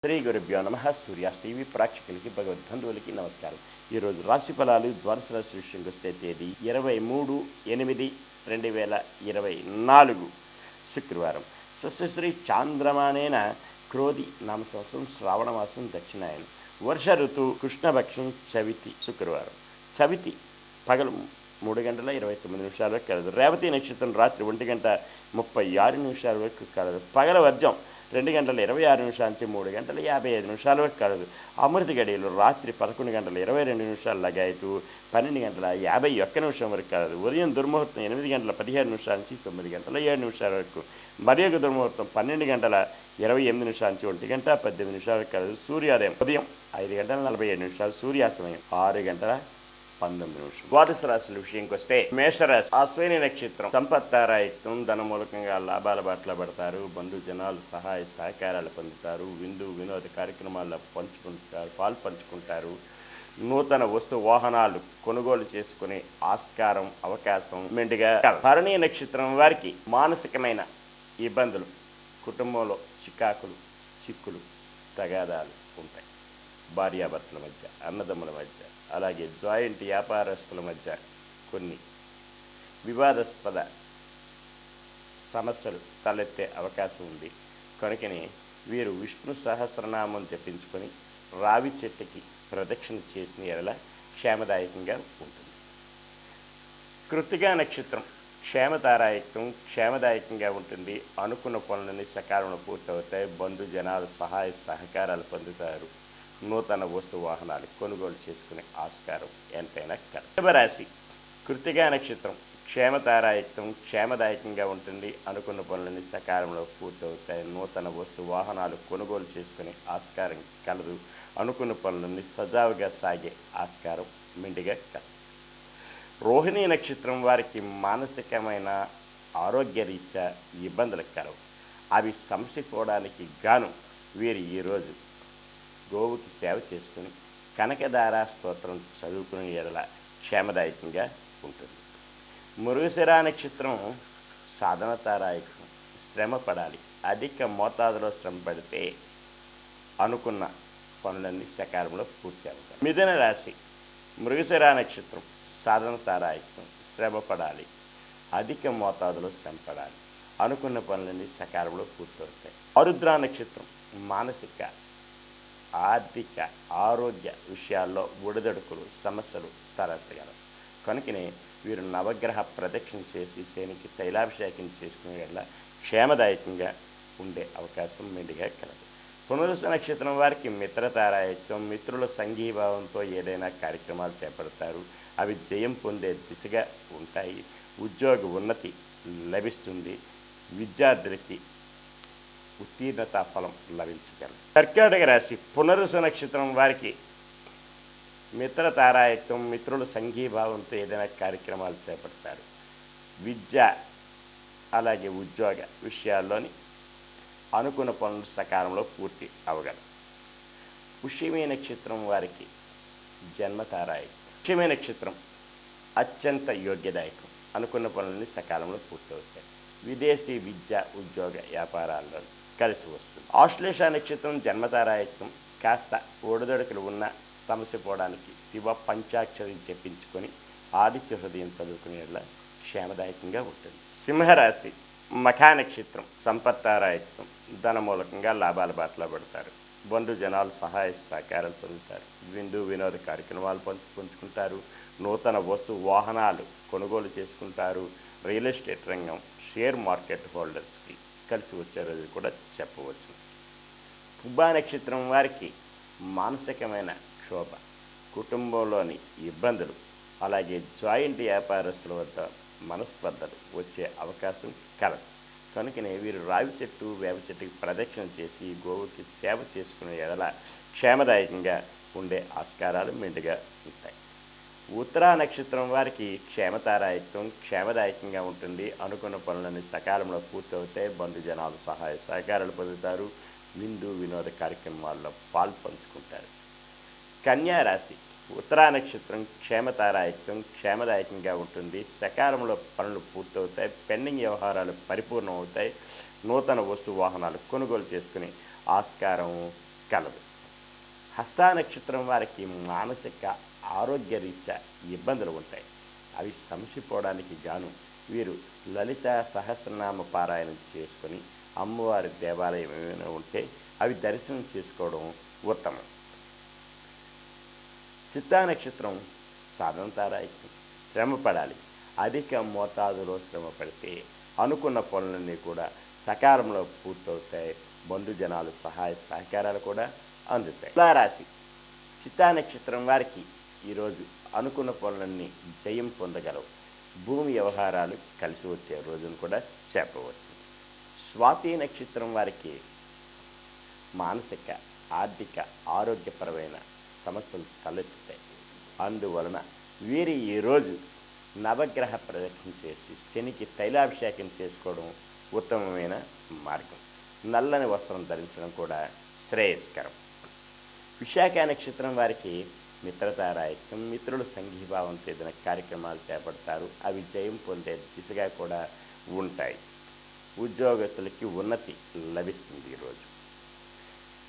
శ్రీ గురుభ్యో నమ. సూర్యాస్ టీవీ ప్రేక్షకులకి భగవద్బంధువులకి నమస్కారం. ఈరోజు రాశి ఫలాలు ద్వాదశ రాశి విషయంకి వస్తే తేదీ 23/8/2024 శుక్రవారం. స్వస్తిశ్రీ చాంద్రమానేన క్రోధి నామ సంవత్సరం శ్రావణ మాసం దక్షిణాయనం. వర్ష ఋతువు కృష్ణపక్షం చవితి శుక్రవారం. చవితి పగలు 3:29 వరకు కలదు. రేవతి నక్షత్రం రాత్రి 1:36 వరకు కలదు. పగల వర్జం 2:26 నుంచి 3:55 వరకు కలదు. అమృత గడియలు రాత్రి 11:22 లగాయతూ 12:51 వరకు కలదు. ఉదయం దుర్ముహూర్తం 8:17 నుంచి 9:07 వరకు. మరియు దుర్ముహూర్తం 12:28 నుంచి 1:18 వరకు కలదు. సూర్యోదయం ఉదయం 5:47, సూర్యాస్తమయం 6:19. ద్వాదశ రాశుల విషయంకి వస్తే మేషరాశి అశ్విని నక్షత్రం సంపత్తారాయుక్తం, ధనమూలకంగా లాభాల బాటలో పడతారు. బంధుజనాలు సహాయ సహకారాలు పొందుతారు. విందు వినోద కార్యక్రమాల్లో పాల్పంచుకుంటారు. నూతన వస్తు వాహనాలు కొనుగోలు చేసుకునే ఆస్కారం అవకాశం మెండుగా. భరణి నక్షత్రం వారికి మానసికమైన ఇబ్బందులు, కుటుంబంలో చిక్కులు తగాదాలు ఉంటాయి. భార్యాభర్తల మధ్య, అన్నదమ్ముల మధ్య, అలాగే జాయింట్ వ్యాపారస్తుల మధ్య కొన్ని వివాదాస్పద సమస్యలు తలెత్తే అవకాశం ఉంది. కనుకనే వీరు విష్ణు సహస్రనామం జపించుకొని రావి చెట్టుకి ప్రదక్షిణ చేసిన ఎడల క్షేమదాయకంగా ఉంటుంది. కృత్తికా నక్షత్రం క్షేమదాయకంగా ఉంటుంది. అనుకున్న పనులన్నీ సకాలంలో పూర్తవుతాయి. బంధుజనాలు సహాయ సహకారాలు పొందుతారు. నూతన వస్తు వాహనాలు కొనుగోలు చేసుకునే ఆస్కారం ఎంతైనా కలదు. వృషభరాశి కృత్తికా నక్షత్రం క్షేమదాయకంగా ఉంటుంది. అనుకున్న పనులన్నీ సకాలంలో పూర్తవుతాయి. నూతన వస్తు వాహనాలు కొనుగోలు చేసుకునే ఆస్కారం కలదు. అనుకున్న పనులన్నీ సజావుగా సాగే ఆస్కారం మెండుగా కలదు. రోహిణీ నక్షత్రం వారికి మానసికమైన ఆరోగ్య రీత్యా ఇబ్బందులు కలవు. అవి సమసిపోవడానికి గాను వీరు ఈరోజు గోవుకి సేవ చేసుకుని కనకదార స్తోత్రం చదువుకునే ఎడల క్షేమదాయకంగా ఉంటుంది. మృగశిర నక్షత్రం సాధనతారాయకం, శ్రమ పడాలి. అధిక మోతాదులో శ్రమ పడితే అనుకున్న పనులన్నీ సకాలంలో పూర్తి అవుతాయి. మిథున రాశి మృగశిర నక్షత్రం సాధనతారాయకం, శ్రమ పడాలి. అధిక మోతాదులో శ్రమ పడాలి. అనుకున్న పనులన్నీ సకాలంలో పూర్తవుతాయి. ఆరుద్ర నక్షత్రం మానసిక ఆర్థిక ఆరోగ్య విషయాల్లో ఒడిదొడుకులు సమస్యలు తలెత్తగలవు. కనుకనే వీరు నవగ్రహ ప్రదక్షిణ చేసి శనికి తైలాభిషేకం చేసుకునే వల్ల క్షేమదాయకంగా ఉండే అవకాశం మెండుగా కలదు. పునరుసు నక్షత్రం వారికి మిత్రతారాయత్వం, మిత్రుల సంఘీభావంతో ఏదైనా కార్యక్రమాలు చేపడతారు. అవి జయం పొందే దిశగా ఉంటాయి. ఉద్యోగ ఉన్నతి లభిస్తుంది. విద్యార్థులకి ఉత్తీర్ణత ఫలం లభించగలదు. కర్కాటక రాశి పునరుసు నక్షత్రం వారికి మిత్రతారాయత్వం, మిత్రుల సంఘీభావంతో ఏదైనా కార్యక్రమాలు చేపడతారు. విద్య అలాగే ఉద్యోగ విషయాల్లోని అనుకున్న పనులు సకాలంలో పూర్తి అవగలవు. పుష్యమి నక్షత్రం వారికి జన్మతారాయకం. పుష్యమి నక్షత్రం అత్యంత యోగ్యదాయకం. అనుకున్న పనులన్నీ సకాలంలో పూర్తవుతాయి. విదేశీ విద్య ఉద్యోగ వ్యాపారాల్లో కలిసి వస్తుంది. ఆశ్లేష నక్షత్రం జన్మతారాయకం. కాస్త ఒడిదొడుకులు ఉన్న సమస్య పోవడానికి శివ పంచాక్షరి చెప్పించుకొని ఆదిత్య హృదయం చదువుకునేలా క్షేమదాయకంగా ఉంటుంది. సింహరాశి మఖా నక్షత్రం సంపత్తారాయకం, ధనమూలకంగా లాభాల బాటలో పడతారు. బంధుజనాలు సహాయ సహకారాలు పొందుతారు. విందు వినోద కార్యక్రమాలు పంచుకుంటారు. నూతన వస్తు వాహనాలు కొనుగోలు చేసుకుంటారు. రియల్ ఎస్టేట్ రంగం, షేర్ మార్కెట్ హోల్డర్స్కి కలిసి వచ్చే రోజు కూడా చెప్పవచ్చు. పుబ్బా నక్షత్రం వారికి మానసికమైన క్షోభ, కుటుంబంలోని ఇబ్బందులు, అలాగే జాయింట్ వ్యాపారస్తుల వద్ద మనస్పర్ధలు వచ్చే అవకాశం కలదు. కనుకనే వీరు రావి చెట్టు వేప చెట్టుకి ప్రదక్షిణ చేసి గోవుకి సేవ చేసుకునే ఎడల క్షేమదాయకంగా ఉండే ఆస్కారాలు మెండుగా ఉంటాయి. ఉత్తరా నక్షత్రం వారికి క్షేమదాయకంగా ఉంటుంది. అనుకున్న పనులన్నీ సకాలంలో పూర్తవుతాయి. బంధుజనాలు సహాయ సహకారాలు పొందుతారు. విందు వినోద కార్యక్రమాల్లో పాల్పంచుకుంటారు. కన్యా రాశి ఉత్తరా నక్షత్రం క్షేమదాయకంగా ఉంటుంది. సకాలంలో పనులు పూర్తవుతాయి. పెండింగ్ వ్యవహారాలు పరిపూర్ణం అవుతాయి. నూతన వస్తు వాహనాలు కొనుగోలు చేసుకుని ఆస్కారం కలదు. హస్తా నక్షత్రం వారికి మానసిక ఆరోగ్యరీత్యా ఇబ్బందులు ఉంటాయి. అవి సమసిపోవడానికి గాను వీరు లలిత సహస్రనామ పారాయణం చేసుకొని అమ్మవారి దేవాలయం ఏమైనా ఉంటే అవి దర్శనం చేసుకోవడం ఉత్తమం. చిత్తా నక్షత్రం సాధన తారాయికం. శ్రమ పడాలి. అధిక మోతాదులో శ్రమ పడితే అనుకున్న పనులన్నీ కూడా సకాలంలో పూర్తవుతాయి. బంధుజనాలు సహాయ సహకారాలు కూడా అందుతాయి. తులారాశి చిత్తా నక్షత్రం వారికి ఈరోజు అనుకున్న పనులన్నీ జయం పొందగలవు. భూమి వ్యవహారాలు కలిసి వచ్చే రోజును కూడా చెప్పవచ్చు. స్వాతి నక్షత్రం వారికి మానసిక ఆర్థిక ఆరోగ్యపరమైన సమస్యలు తలెత్తుతాయి. అందువలన వీరి ఈరోజు నవగ్రహ ప్రదక్షిణ చేసి శనికి తైలాభిషేకం చేసుకోవడం ఉత్తమమైన మార్గం. నల్లని వస్త్రం ధరించడం కూడా శ్రేయస్కరం. విశాఖ నక్షత్రం వారికి మిత్రతారాయకం. మిత్రులు సంఘీభావంతో ఏదైనా కార్యక్రమాలు చేపడతారు. అవి జయం పొందే దిశగా కూడా ఉంటాయి. ఉద్యోగస్తులకి ఉన్నతి లభిస్తుంది ఈరోజు.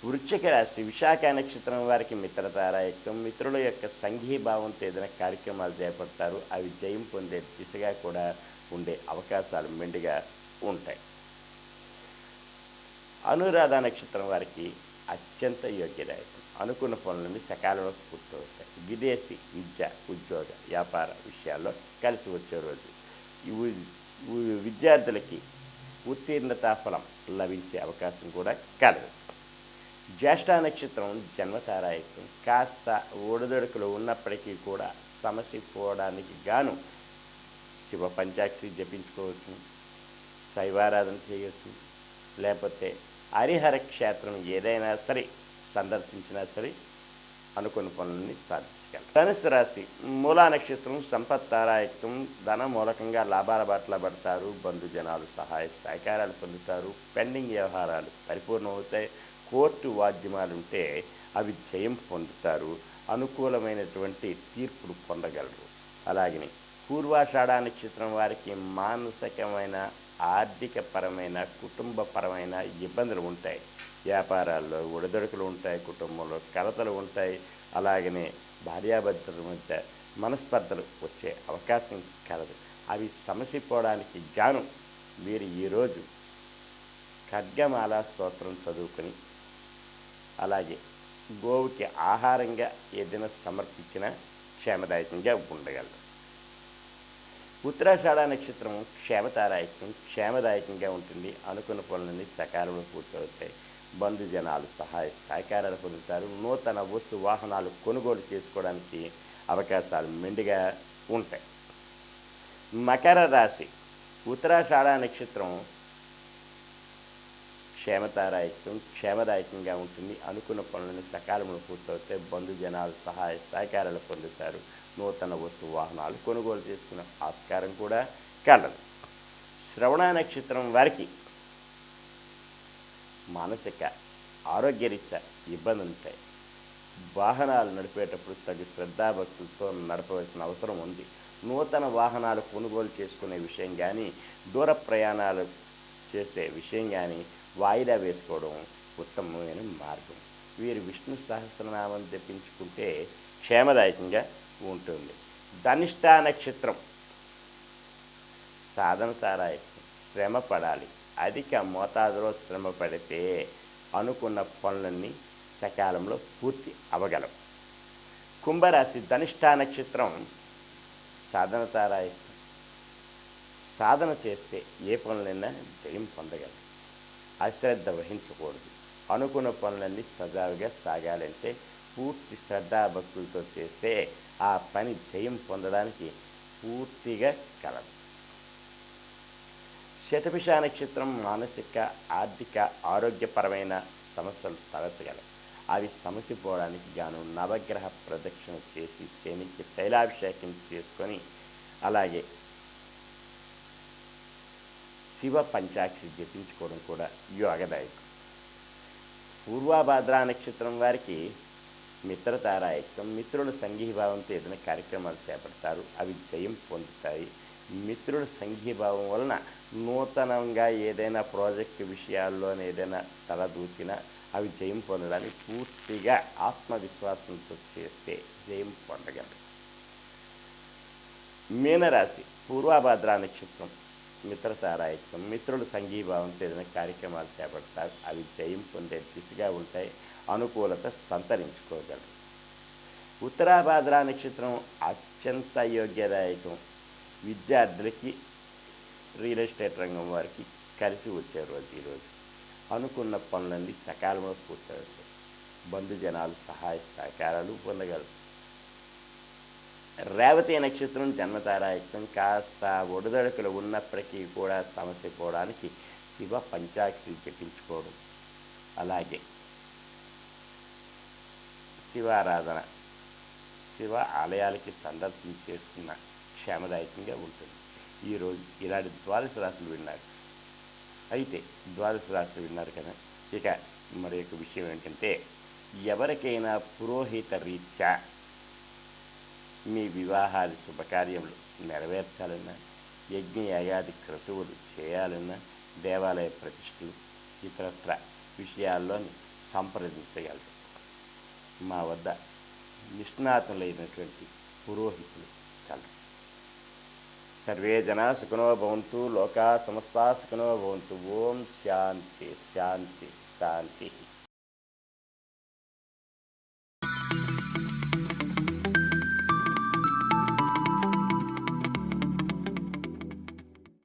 వృశ్చిక రాశి విశాఖ నక్షత్రం వారికి మిత్రతారాయకం. మిత్రుల యొక్క సంఘీభావంతో ఏదైనా కార్యక్రమాలు చేపడతారు. అవి జయం పొందే దిశగా కూడా ఉండే అవకాశాలు మెండుగా ఉంటాయి. అనురాధ నక్షత్రం వారికి అత్యంత యోగ్యదాయకం. అనుకున్న పనులన్నీ సకాలంలో పూర్తవుతాయి. విదేశీ విద్య ఉద్యోగ వ్యాపార విషయాల్లో కలిసి వచ్చే రోజు. విద్యార్థులకి ఉత్తీర్ణతా ఫలం లభించే అవకాశం కూడా కలదు. జ్యేష్ఠ నక్షత్రం జన్మతారాయకం. కాస్త ఒడిదొడుకులు ఉన్నప్పటికీ కూడా సమసిపోవడానికి గాను శివ పంచాక్షరి జపించుకోవచ్చు, శైవారాధన చేయవచ్చు, లేకపోతే హరిహర క్షేత్రం ఏదైనా సరే సందర్శించినా సరే అనుకున్న పనులని సాధించగలరు. ధనుసు రాశి మూలా నక్షత్రం సంపత్తారాయకం. ధన మూలకంగా లాభాల బాటలో పడతారు. బంధుజనాలు సహాయ సహకారాలు పొందుతారు. పెండింగ్ వ్యవహారాలు పరిపూర్ణమవుతాయి. కోర్టు వాద్యమాలు ఉంటే అవి జయం పొందుతారు. అనుకూలమైనటువంటి తీర్పులు పొందగలరు. అలాగని పూర్వాషాఢ నక్షత్రం వారికి మానసికమైన ఆర్థికపరమైన కుటుంబపరమైన ఇబ్బందులు ఉంటాయి. వ్యాపారాల్లో ఒడిదొడుకులు ఉంటాయి. కుటుంబంలో కలతలు ఉంటాయి. అలాగనే భార్యాభర్తల మధ్య మనస్పర్ధలు వచ్చే అవకాశం కలదు. అవి సమసిపోవడానికి గాను వీరు ఈరోజు ఖడ్గమాల స్తోత్రం చదువుకొని అలాగే గోవుకి ఆహారంగా ఏదైనా సమర్పించినా క్షేమదాయకంగా ఉండగలరు. ఉత్తరాషాఢ నక్షత్రం క్షేమదాయకంగా ఉంటుంది. అనుకున్న పనులన్నీ సకాలంలో పూర్తవుతాయి. బంధుజనాలు సహాయ సహకారాలు పొందుతారు. నూతన వస్తు వాహనాలు కొనుగోలు చేసుకోవడానికి అవకాశాలు మెండుగా ఉంటాయి. మకర రాశి ఉత్తరాషాఢ నక్షత్రం క్షేమదాయకంగా ఉంటుంది. అనుకున్న పనులను సకాలంలో పూర్తవుతాయి. బంధుజనాలు సహాయ సహకారాలు పొందుతారు. నూతన వస్తు వాహనాలు కొనుగోలు చేసుకునే ఆస్కారం కూడా కలదు. శ్రవణ నక్షత్రం వారికి మానసిక ఆరోగ్యరీత్యా ఇబ్బంది ఉంటాయి. వాహనాలు నడిపేటప్పుడు తగు శ్రద్ధాభక్తులతో నడపవలసిన అవసరం ఉంది. నూతన వాహనాలు కొనుగోలు చేసుకునే విషయం కానీ దూర ప్రయాణాలు చేసే విషయం కానీ వాయిదా వేసుకోవడం ఉత్తమమైన మార్గం. వీరు విష్ణు సహస్రనామం జపించుకుంటే క్షేమదాయకంగా ఉంటుంది. ధనిష్ట నక్షత్రం సాధన తారాయకం. శ్రమ పడాలి. అధిక మోతాదులో శ్రమ పడితే అనుకున్న పనులన్నీ సకాలంలో పూర్తి అవగలవు. కుంభరాశి ధనిష్ట నక్షత్రం సాధన తారాయకం. సాధన చేస్తే ఏ పనులైనా జయం పొందగలరు. అశ్రద్ధ వహించకూడదు. అనుకున్న పనులన్నీ సజావుగా సాగాలంటే పూర్తి శ్రద్ధాభక్తులతో చేస్తే ఆ పని జయం పొందడానికి పూర్తిగా కలదు. శతభిష నక్షత్రం మానసిక ఆర్థిక ఆరోగ్యపరమైన సమస్యలు తలెత్తగలవు. అవి సమసిపోవడానికి గాను నవగ్రహ ప్రదక్షిణ చేసి శనికి తైలాభిషేకం చేసుకొని అలాగే శివ పంచాక్షరి జపించుకోవడం కూడా యోగదాయకం. పూర్వభాద్ర నక్షత్రం వారికి మిత్రతారాయకం. మిత్రుల సంఘీభావంతో ఏదైనా కార్యక్రమాలు చేపడతారు. అవి జయం పొందుతాయి. మిత్రుల సంఘీభావం వలన నూతనంగా ఏదైనా ప్రాజెక్టు విషయాల్లోనే ఏదైనా తలదూచినా అవి జయం పొందడానికి పూర్తిగా ఆత్మవిశ్వాసంతో చేస్తే జయం పొందగలరు. మీనరాశి పూర్వాభాద్ర నక్షత్రం మిత్రతారాయత్వం, మిత్రులు సంఘీభావంతో ఏదైనా కార్యక్రమాలు చేపడతారు, అవి జయం పొందే దిశగా ఉంటాయి, అనుకూలత సంతరించుకోగలరు. ఉత్తరాభాద్ర నక్షత్రం అత్యంత యోగ్యదాయకం, విద్యార్థులకి, రియల్ ఎస్టేట్ రంగం వారికి కలిసి వచ్చే రోజు ఈరోజు. అనుకున్న పనులన్నీ సకాలంలో పూర్తవుతాయి, బంధుజనాలు సహాయ సహకారాలు పొందగలరు. రేవతి నక్షత్రం జన్మతారాయత్వం, కాస్త ఒడిదొడుకులు ఉన్నప్పటికీ కూడా సమస్య పోవడానికి శివ పంచాక్షరి జపించుకోవడం, అలాగే శివారాధన, శివ ఆలయాలకి సందర్శించేస్తున్న క్షేమదాయకంగా ఉంటుంది. ఈరోజు ఇలాంటి ద్వాదశ రాశులు విన్నారు. అయితే ద్వాదశ రాశులు విన్నారు కదా, ఇక మరి యొక్క విషయం ఏంటంటే, ఎవరికైనా పురోహిత రీత్యా మీ వివాహాది శుభకార్యములు నెరవేర్చాలన్నా, యజ్ఞయాగాది క్రతువులు చేయాలన్నా, దేవాలయ ప్రతిష్టలు ఇతరత్ర విషయాల్లోని సంప్రదించగలరు. మా వద్ద నిష్ణాతులైనటువంటి పురోహితులు కలరు. సర్వే జనా సుఖినో భవంతు, లోకా సమస్తా సుఖినో భవంతు. ఓం శాంతి శాంతి శాంతి.